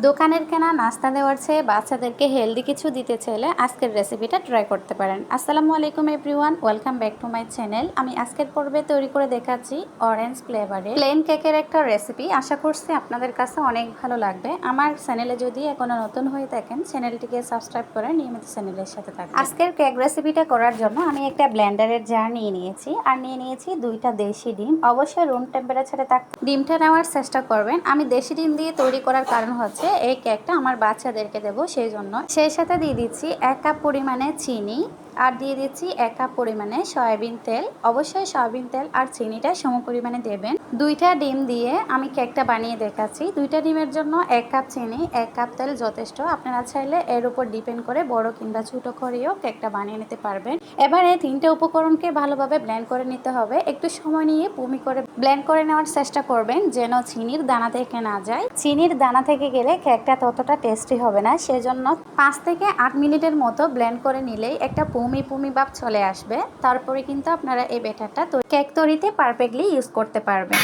দোকানের কেনা নাস্তা দেওয়ার চেয়ে বাচ্চাদেরকে হেলদি কিছু দিতে চাইলে আজকের রেসিপিটা ট্রাই করতে পারেন। আসসালামু আলাইকুম everyone, welcome back to my channel. আমি আজকের পর্বে তৈরি করে দেখাচ্ছি অরেঞ্জ ফ্লেভারে প্লেন কেকের একটা রেসিপি। আশা করছি আপনাদের কাছে অনেক ভালো লাগবে। আমার চ্যানেলে যদি এখনো নতুন হয়ে থাকেন, চ্যানেলটিকে সাবস্ক্রাইব করে নিয়মিত চ্যানেলের সাথে থাকবেন। আজকের কেক রেসিপিটা করার জন্য আমি একটা ব্লেন্ডারের জার নিয়ে নিয়েছি আর নিয়ে নিয়েছি 2টা দেশি ডিম। অবশ্যই রুম টেম্পারেচারে ডিমটা নেওয়ার চেষ্টা করবেন। আমি দেশি ডিম দিয়ে তৈরি করার কারণ হচ্ছে এই কেকটা আমার বাচ্চাদেরকে দেবো, সেই জন্য। সেই সাথে দিয়ে দিচ্ছি 1 কাপ পরিমাণে চিনি আর দিয়ে দিচ্ছি 1 কাপ পরিমাণে সয়াবিন তেল। অবশ্যই সয়াবিন তেল আর চিনিটা সম পরিমাণে দেবেন। 2টা ডিম দিয়ে আমি কেকটা বানিয়ে দেখাচ্ছি। 2টা ডিমের জন্য 1 কাপ চিনি 1 কাপ তেল যথেষ্ট। আপনারা চাইলে এর উপর ডিপেন্ড করে বড় কিংবা ছোট করেও কেকটা বানিয়ে নিতে পারবেন। এবারে 3টে উপকরণকে ভালোভাবে ব্লেন্ড করে নিতে হবে। একটু সময় নিয়ে পুমি করে ব্লেন্ড করে নেওয়ার চেষ্টা করবেন যেন চিনির দানা থেকে না যায়। চিনির দানা থেকে গেলে কেকটা ততটা টেস্টি হবে না, সেজন্য 5 থেকে 8 মিনিটের মতো ব্লেন্ড করে নিলেই একটা পুমি ভাব চলে আসবে। তারপরে কিন্তু আপনারা এই ব্যাটারটা কেক তৈরিতে পারফেক্টলি ইউজ করতে পারবেন।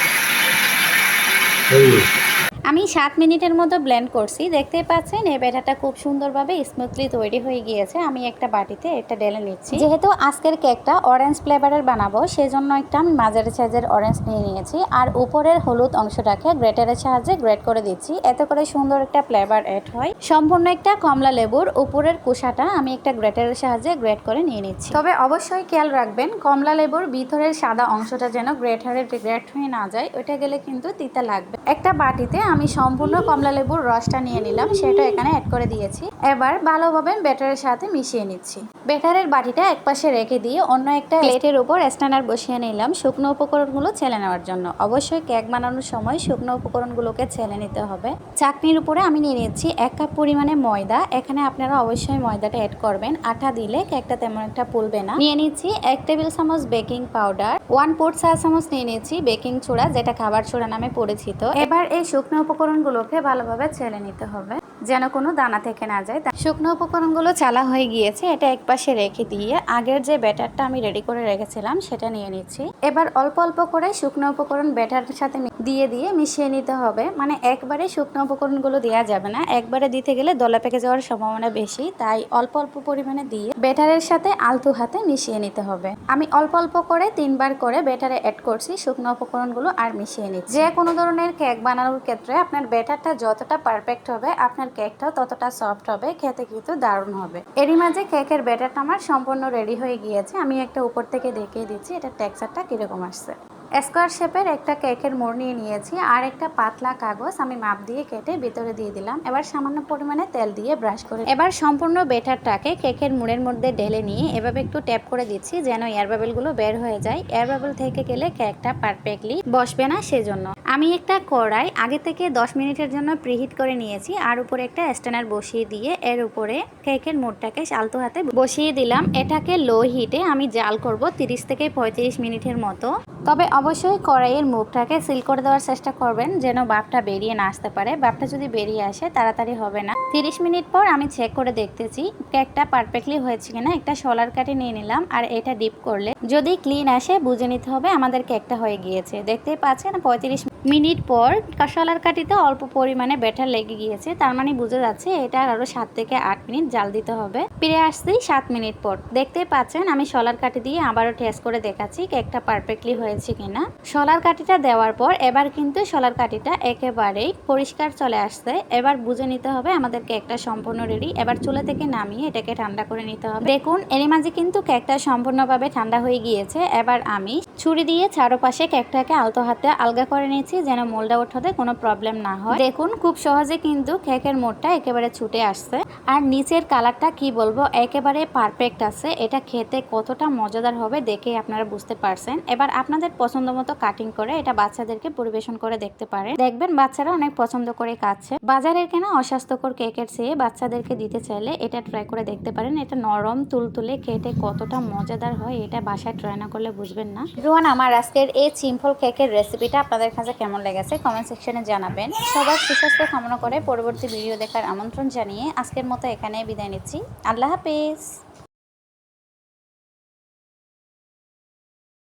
আমি 7 মিনিটের মতো ব্লেন্ড করছি। দেখতেই পাচ্ছেন এই ব্যাটারটা খুব সুন্দরভাবে স্মুথলি তৈরি হয়ে গিয়েছে। আমি একটা বাটিতে এটা ঢেলে নিচ্ছি। যেহেতু আজকের কেকটা অরেঞ্জ ফ্লেভারের বানাবো, সেজন্য একটা আমি মাঝারি সাইজের অরেঞ্জ নিয়ে নিয়েছি আর উপরের হলুদ অংশটাকে গ্রেটারের সাহায্যে গ্রেট করে দিচ্ছি। এতে করে সুন্দর একটা ফ্লেভার অ্যাড হয়। সম্পূর্ণ একটা কমলা লেবুর উপরের কুসাটা আমি একটা গ্রেটারের সাহায্যে গ্রেট করে নিয়ে নিচ্ছি। তবে অবশ্যই খেয়াল রাখবেন কমলা লেবুর ভিতরের সাদা অংশটা যেন গ্রেট হয়ে না যায়, ওইটা গেলে কিন্তু তিতা লাগবে। একটা বাটিতে আমি সম্পূর্ণ কমলা লেবুর রসটা নিয়ে নিলাম, সেটা এখানে অ্যাড করে দিয়েছি। এবার ভালোভাবে ব্যাটারের সাথে মিশিয়ে নিচ্ছি। ব্যাটারের বাটিটা একপাশে রেখে দিয়ে অন্য একটা প্লেটের উপর স্ট্যান্ডার বসিয়ে নিলাম শুকনো উপকরণগুলো ছেলে নেওয়ার জন্য। অবশ্যই কেক বানানোর সময় শুকনো উপকরণগুলোকে ছেলে নিতে হবে। চাকনির উপরে আমি নিয়ে নিচ্ছি 1 কাপ পরিমাণে ময়দা। এখানে আপনারা অবশ্যই ময়দাটা অ্যাড করবেন, আটা দিলে কেকটা তেমন একটা ফুলবে না। নিয়ে নিচ্ছি 1 টেবিল চামচ বেকিং পাউডার, 1/4 চা চামচ নিয়ে নিচ্ছি বেকিং সোডা, যেটা খাবার সোডা নামে পরিচিত। এবার এই শুকনো উপকরণগুলোকে ভালোভাবে ছেলে নিতে হবে যেন কোনো দানা থেকে না যায়। শুকনো উপকরণগুলো চালা হয়ে গিয়েছে, এটা একপাশে রেখে দিয়ে আগের যে ব্যাটারটা আমি রেডি করে রেখেছিলাম সেটা নিয়ে নিচ্ছি। এবার অল্প অল্প করে শুকনো উপকরণ ব্যাটারের সাথে দিয়ে মিশিয়ে নিতে হবে। মানে একবারে শুকনো উপকরণগুলো দেওয়া যাবে না, একবারে দিতে গেলে দলা পেকে যাওয়ার সম্ভাবনা বেশি। তাই অল্প অল্প পরিমাণে দিয়ে ব্যাটারের সাথে আলতো হাতে মিশিয়ে নিতে হবে। আমি অল্প অল্প করে 3বার করে ব্যাটারে অ্যাড করছি শুকনো উপকরণগুলো আর মিশিয়ে নিচ্ছি। যে কোনো ধরনের কেক বানানোর ক্ষেত্রে আপনার ব্যাটারটা যতটা পারফেক্ট হবে আপনার কেকটাও ততটা সফট হবে, খেতে কিন্তু দারুণ হবে। এরই মাঝে কেকের ব্যাটারটা আমার সম্পূর্ণ রেডি হয়ে গিয়েছে। আমি একটা উপর থেকে দেখিয়ে দিচ্ছি এটা টেক্সচারটা কিরকম আসছে। স্কোয়ার শেপের একটা কেকের মোড় নিয়ে নিয়েছি আর একটা পাতলা কাগজ আমি মাপ দিয়ে কেটে ভিতরে দিয়ে দিলাম। এবার সামান্য পরিমাণে তেল দিয়ে ব্রাশ করে এবার সম্পূর্ণ ব্যাটারটাকে কেকের মোড়ের মধ্যে ঢেলে নিয়ে এভাবে একটু ট্যাপ করে দিচ্ছি যেন এয়ার বাবেলগুলো বের হয়ে যায়। এয়ার বাবেল থেকে গেলে কেকটা পারফেক্টলি বসবে না, সেজন্য আমি একটা কড়াই আগে থেকে 10 মিনিটের জন্য প্রিহিট করে নিয়েছি আর উপরে একটা স্ট্যান্ডার বসিয়ে দিয়ে এর উপরে কেকের মোড়টাকে আলতো হাতে বসিয়ে দিলাম। এটাকে লো হিটে আমি জাল করব 30 থেকে 35 মিনিটের মতো। তবে অবশ্যই কড়াইয়ের মুখটাকে সিল করে দেওয়ার চেষ্টা করবেন যেন ভাপটা বেরিয়ে না আসতে পারে। ভাপটা যদি বেরিয়ে আসে তাড়াতাড়ি হবে না। 30 মিনিট পর আমি চেক করে দেখতেছি কেকটা পারফেক্টলি হয়েছে কিনা। একটা শলার কাঠি নিয়ে নিলাম আর এটা ডিপ করলে যদি ক্লিন আসে বুঝে নিতে হবে আমাদের কেকটা হয়ে গিয়েছে। দেখতেই পাচ্ছেন 35 মিনিট পর শলার কাঠিতে অল্প পরিমাণে ব্যাটার লেগে গিয়েছে, তার মানে বুঝে যাচ্ছে এটা আরো 7 থেকে 8 মিনিট জাল দিতে হবে। ফিরে আসছি 7 মিনিট পর। দেখতেই পাচ্ছেন আমি শলার কাঠি দিয়ে আবারও টেস্ট করে দেখাচ্ছি কেকটা পারফেক্টলি হয়েছে কিনা। শলার কাঠিটা দেওয়ার পর এবার কিন্তু শলার কাঠিটা একেবারেই পরিষ্কার চলে আসছে। এবার বুঝে নিতে হবে আমাদের কেকটা সম্পূর্ণ রেডি। এবার চুলা থেকে নামিয়ে এটাকে ঠান্ডা করে নিতে হবে। দেখুন এরই মাঝে কিন্তু কেকটা সম্পূর্ণভাবে ঠান্ডা হয়ে গিয়েছে। এবার আমি ছুরি দিয়ে চারপাশে কেকটাকে আলতো হাতে আলগা করে নিয়েছি যেন মোল্ডে ওঠাতে কোনো প্রবলেম না হয়। দেখুন খুব সহজে কিন্তু কেকের মোড়টা একেবারে ছুটে আসছে আর নিচের কালারটা কি বলবো একেবারে পারফেক্ট আছে। এটা খেতে কতটা মজাদার হবে দেখে আপনারা বুঝতে পারছেন। এবার আপনাদের পছন্দ মতো কাটিং করে এটা বাচ্চাদেরকে পরিবেশন করে দেখতে পারেন, দেখবেন বাচ্চারা অনেক পছন্দ করে খাচ্ছে। বাজারের কেনা অস্বাস্থ্যকর কেকের চেয়ে বাচ্চাদেরকে দিতে চাইলে এটা ট্রাই করে দেখতে পারেন। এটা নরম তুলতুলে খেতে কতটা মজাদার হয় এটা বাসায় ট্রাই না করলে বুঝবেন না। রোহান আমার আজকের এই সিম্পল কেকের রেসিপিটা আপনাদের কাছে কেমন লেগেছে কমেন্ট সেকশনে জানাবেন। সবার সুস্বাস্থ্য কামনা করে পরবর্তী ভিডিও দেখার আমন্ত্রণ জানিয়ে আজকের মতো এখানে বিদায় নিচ্ছি। আল্লাহ হাফেজ।